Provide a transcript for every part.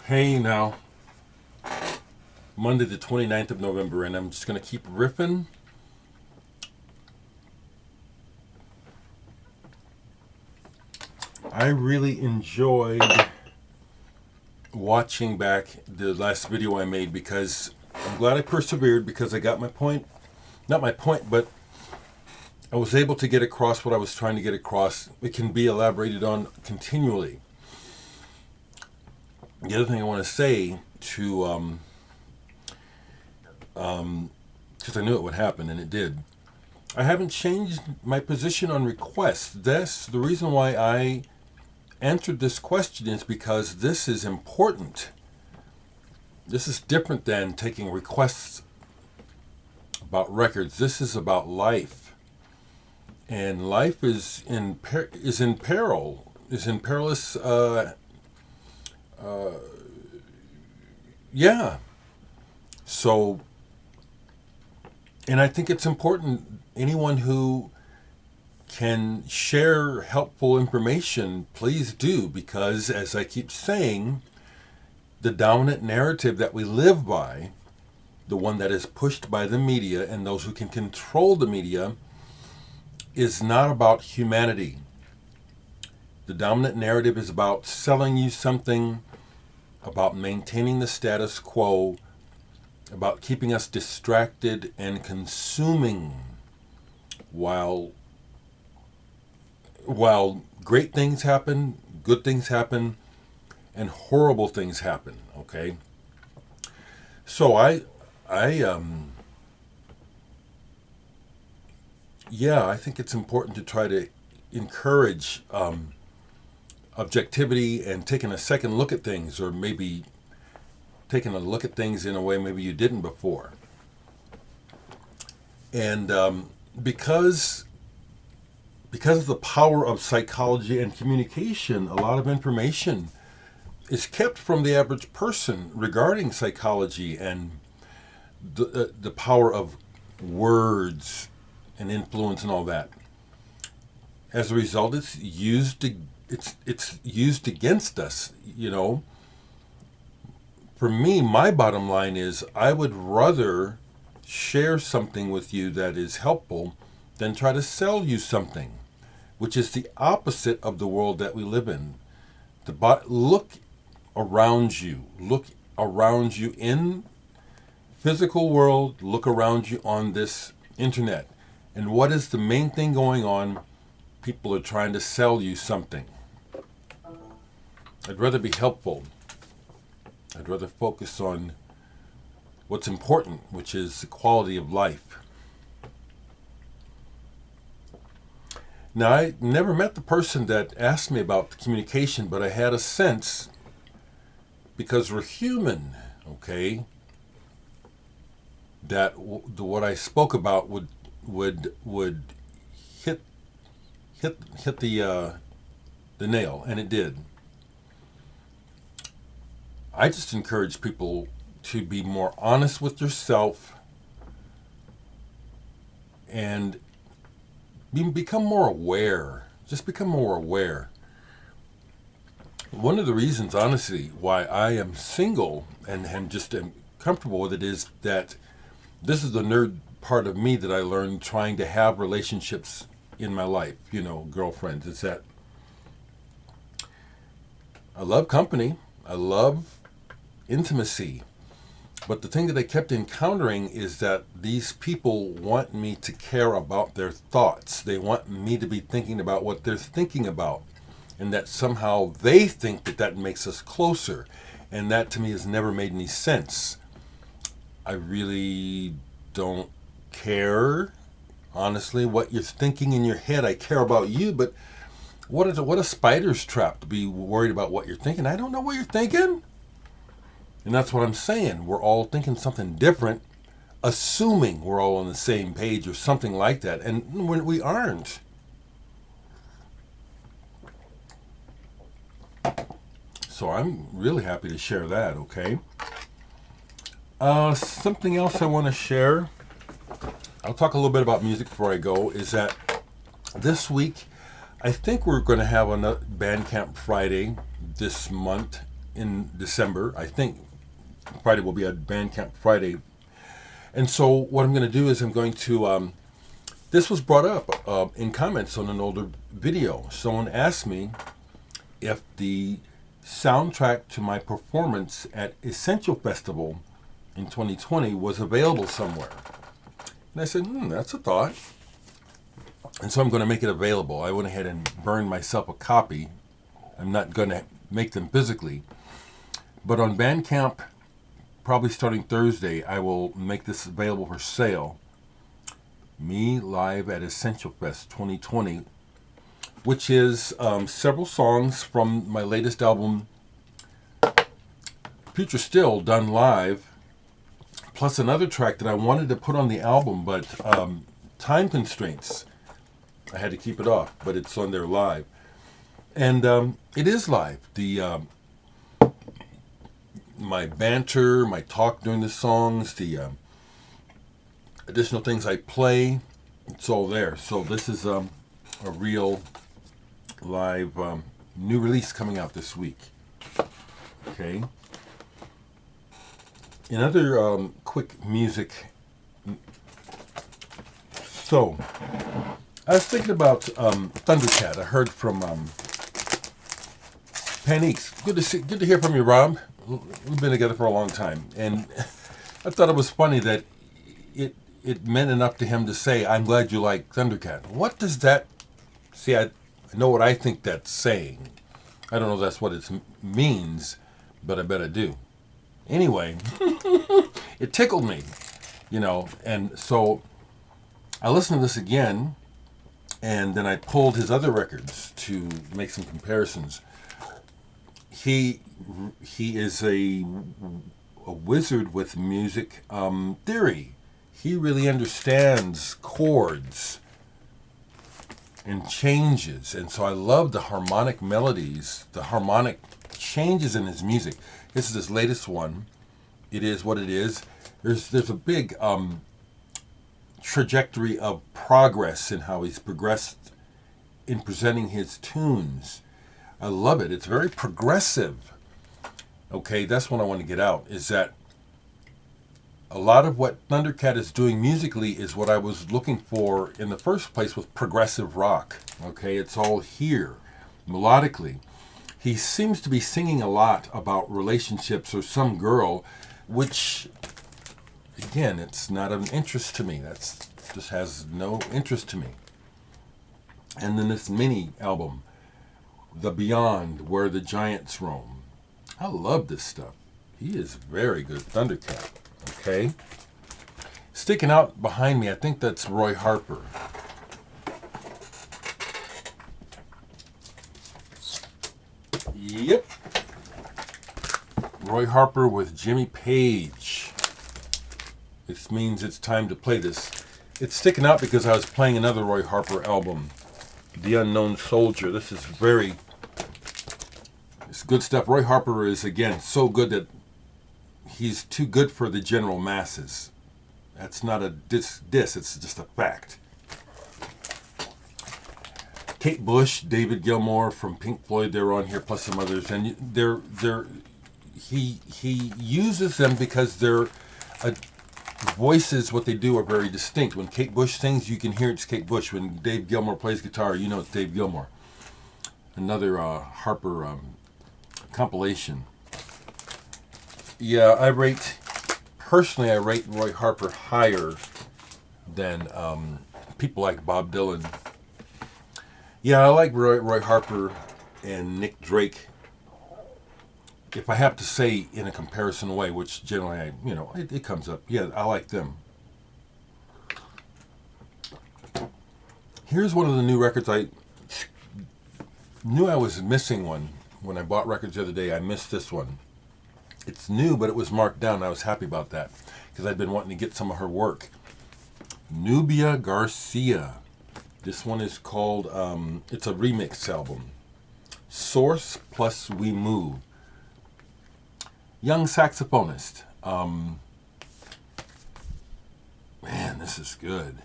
Hey now, Monday the 29th of November, and I'm just going to keep riffing. I really enjoyed watching back the last video I made because I'm glad I persevered because I got my point. Not my point, but I was able to get across what I was trying to get across. It can be elaborated on continually. The other thing I want to say to, because I knew it would happen, and it did. I haven't changed my position on requests. That's the reason why I answered this question is because this is important. This is different than taking requests about records. This is about life, and life is in peril, is in perilous. Yeah. So, and I think it's important. Anyone who can share helpful information, please do, because as I keep saying, the dominant narrative that we live by, the one that is pushed by the media and those who can control the media, is not about humanity. The dominant narrative is about selling you something, about maintaining the status quo, about keeping us distracted and consuming while great things happen, good things happen, and horrible things happen, okay? So I think it's important to try to encourage objectivity and taking a second look at things, or maybe taking a look at things in a way maybe you didn't before. And because of the power of psychology and communication, a lot of information is kept from the average person regarding psychology and the power of words and influence and all that. As a result, it's used against us, you know. For me, my bottom line is I would rather share something with you that is helpful than try to sell you something, which is the opposite of the world that we live in. Look around you. Look around you in physical world. Look around you on this internet. And what is the main thing going on? People are trying to sell you something. I'd rather be helpful. I'd rather focus on what's important, which is the quality of life. Now, I never met the person that asked me about the communication, but I had a sense, because we're human, okay, that what I spoke about would hit the nail, and it did. I just encourage people to be more honest with yourself and become more aware. Just become more aware. One of the reasons, honestly, why I am single and just am comfortable with it is that this is the nerd part of me that I learned trying to have relationships in my life, you know, girlfriends. It's that I love company. I love intimacy. But the thing that I kept encountering is that these people want me to care about their thoughts. They want me to be thinking about what they're thinking about. And that somehow they think that makes us closer. And that to me has never made any sense. I really don't care, honestly, what you're thinking in your head. I care about you, but what a spider's trap to be worried about what you're thinking. I don't know what you're thinking. And that's what I'm saying. We're all thinking something different, assuming we're all on the same page or something like that. And when we aren't. So I'm really happy to share that, okay? Something else I want to share, I'll talk a little bit about music before I go, is that this week, I think we're going to have a Bandcamp Friday this month. in December. I think Friday will be a Bandcamp Friday. And so what I'm going to do is I'm going to, this was brought up in comments on an older video. Someone asked me if the soundtrack to my performance at Essential Festival in 2020 was available somewhere. And I said, that's a thought. And so I'm going to make it available. I went ahead and burned myself a copy. I'm not going to make them physically. But on Bandcamp, probably starting Thursday, I will make this available for sale. Me live at Essential Fest 2020, which is several songs from my latest album, Future Still, done live, plus another track that I wanted to put on the album, but time constraints. I had to keep it off, but it's on there live. And it is live. My banter, my talk during the songs, the additional things I play, it's all there. So this is a real live new release coming out this week. Okay. In other quick music, so I was thinking about Thundercat. I heard from Paniques. Good to hear from you, Rob. We've been together for a long time, and I thought it was funny that it meant enough to him to say, "I'm glad you like Thundercat." What does that? See, I know what I think that's saying. I don't know if that's what it means, but I bet I do. Anyway, it tickled me, and so I listened to this again, and then I pulled his other records to make some comparisons. He is a wizard with music theory. He really understands chords and changes, and so I love the harmonic melodies, the harmonic changes in his music. This is his latest one. It is what it is. There's a big trajectory of progress in how he's progressed in presenting his tunes. I love it. It's very progressive. Okay, that's what I want to get out, is that a lot of what Thundercat is doing musically is what I was looking for in the first place with progressive rock. Okay, it's all here, melodically. He seems to be singing a lot about relationships or some girl, which, again, it's not of interest to me. That's just has no interest to me. And then this mini album, The Beyond, Where the Giants Roam. I love this stuff. He is very good, Thundercat. Okay? Sticking out behind me, I think that's Roy Harper. Yep. Roy Harper with Jimmy Page. This means it's time to play this. It's sticking out because I was playing another Roy Harper album, The Unknown Soldier. This is it's good stuff. Roy Harper is, again, so good that he's too good for the general masses. That's not a diss, it's just a fact. Kate Bush, David Gilmour from Pink Floyd, they're on here, plus some others, and he uses them because their voices, what they do, are very distinct. When Kate Bush sings, you can hear it's Kate Bush. When Dave Gilmour plays guitar, you know it's Dave Gilmour. Another Harper compilation. Yeah, I rate Roy Harper higher than people like Bob Dylan. Yeah, I like Roy Harper and Nick Drake. If I have to say in a comparison way, which generally it comes up. Yeah, I like them. Here's one of the new records. I knew I was missing one when I bought records the other day. I missed this one. It's new, but it was marked down. I was happy about that because I'd been wanting to get some of her work. Nubya Garcia. This one is called, it's a remix album. Source plus We Move. Young saxophonist. Man, this is good.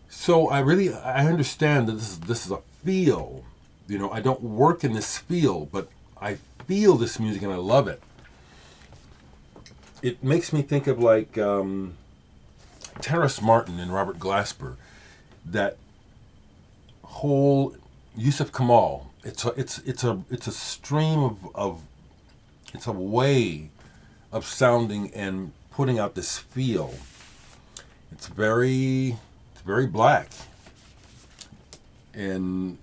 So I understand that this is a feel. I don't work in this field, but I feel this music and I love it. It makes me think of like Terrace Martin and Robert Glasper. That whole Yusuf Kamal. It's a stream of it's a way of sounding and putting out this feel. It's very black and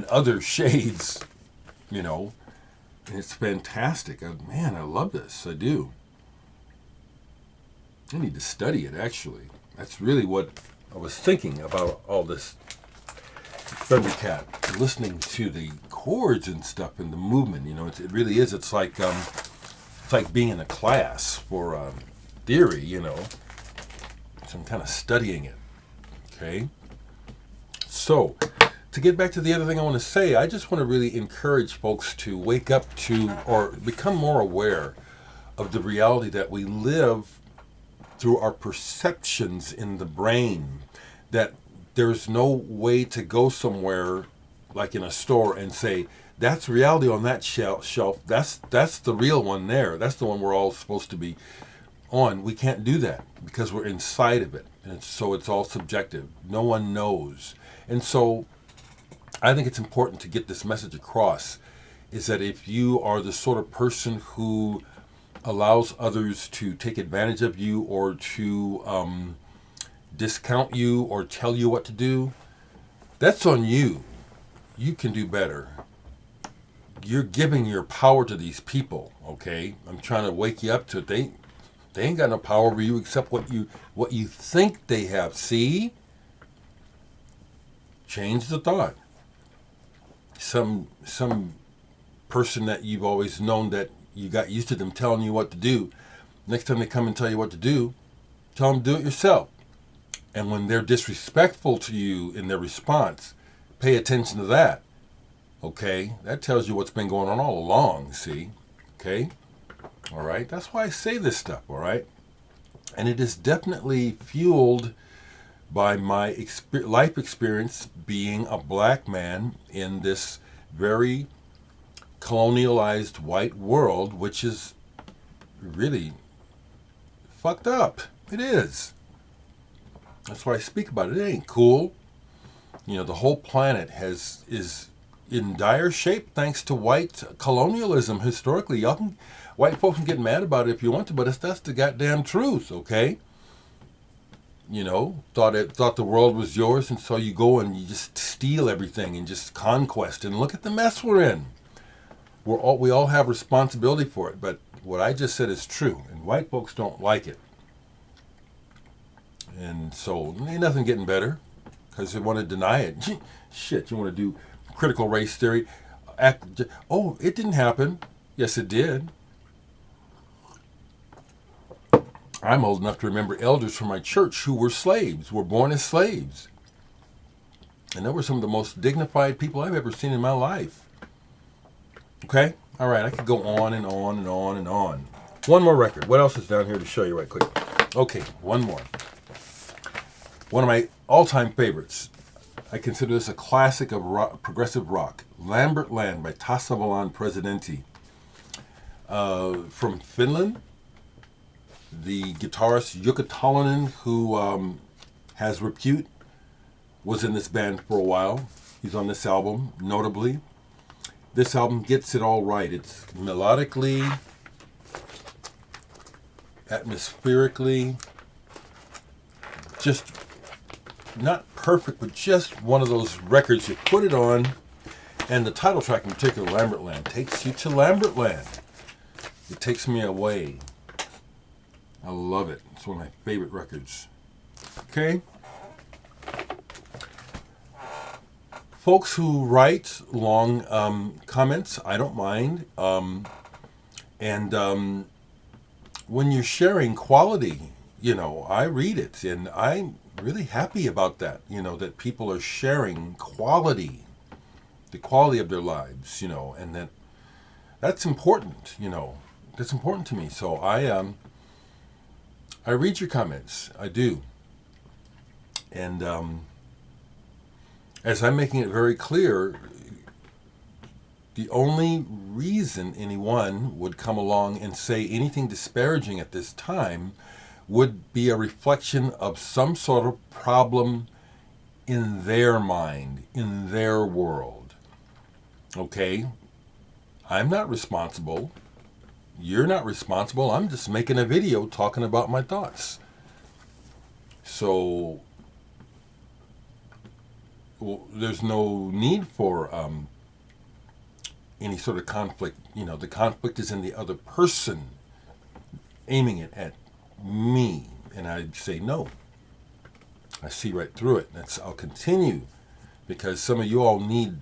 other shades, you know. And it's fantastic. Man, I love this. I do. I need to study it, actually. That's really what I was thinking about all this Thundercat, listening to the chords and stuff and the movement. It really is. It's like being in a class for theory. So I'm kind of studying it. Okay. So, to get back to the other thing I want to say, I just want to really encourage folks to wake up to or become more aware of the reality that we live through our perceptions in the brain. That there's no way to go somewhere like in a store and say, that's reality on that shelf. That's the real one there. That's the one we're all supposed to be on. We can't do that because we're inside of it. And so it's all subjective. No one knows. And so I think it's important to get this message across, is that if you are the sort of person who allows others to take advantage of you or to discount you or tell you what to do, that's on you. You can do better. You're giving your power to these people, okay? I'm trying to wake you up to it. They ain't got no power over you except what you think they have. See? Change the thought. Some person that you've always known that you got used to them telling you what to do. Next time they come and tell you what to do, tell them to do it yourself. And when they're disrespectful to you in their response, pay attention to that. Okay? That tells you what's been going on all along, see? Okay? All right? That's why I say this stuff, all right? And it is definitely fueled by my life experience being a black man in this very colonialized white world, which is really fucked up. It is. That's why I speak about it. It ain't cool. The whole planet is in dire shape thanks to white colonialism historically. White folks can get mad about it if you want to, but that's the goddamn truth, okay? Thought the world was yours, and so you go and you just steal everything and just conquest. And look at the mess we're in. We all have responsibility for it, but what I just said is true, and white folks don't like it. And so ain't nothing getting better because they want to deny it. Shit, you want to do critical race theory? It didn't happen. Yes, it did. I'm old enough to remember elders from my church who were slaves, were born as slaves. And they were some of the most dignified people I've ever seen in my life. Okay? All right, I could go on and on and on and on. One more record. What else is down here to show you right quick? Okay, one more. One of my all-time favorites. I consider this a classic of rock, progressive rock. Lambertland by Tasavallan Presidentti. From Finland. The guitarist Jukka Talonen, who has repute, was in this band for a while. He's on this album, notably. This album gets it all right. It's melodically, atmospherically, just not perfect, but just one of those records you put it on, and the title track in particular, Lambertland, takes you to Lambertland. It takes me away. I love it. It's one of my favorite records. Okay? Folks who write long comments, I don't mind. And when you're sharing quality, I read it. And I'm really happy about that, that people are sharing quality, the quality of their lives, and that's important, That's important to me. So I read your comments. I do. And as I'm making it very clear, The only reason anyone would come along and say anything disparaging at this time would be a reflection of some sort of problem in their mind, in their world. Okay? I'm not responsible. You're not responsible. I'm just making a video talking about my thoughts. So there's no need for any sort of conflict. You know, the conflict is in the other person aiming it at me. And I'd say no. I see right through it. I'll continue, because some of you all need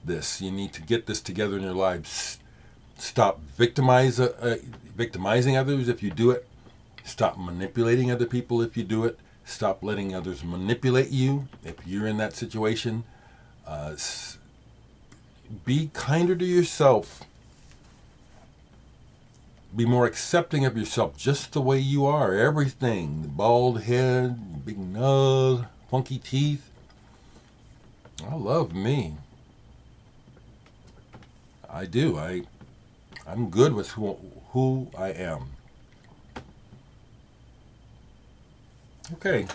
this. You need to get this together in your lives. Stop victimizing others if you do it. Stop manipulating other people if you do it. Stop letting others manipulate you if you're in that situation. Be kinder to yourself. Be more accepting of yourself just the way you are. Everything. The bald head, big nose, funky teeth. I love me. I do. I'm good with who I am. Okay.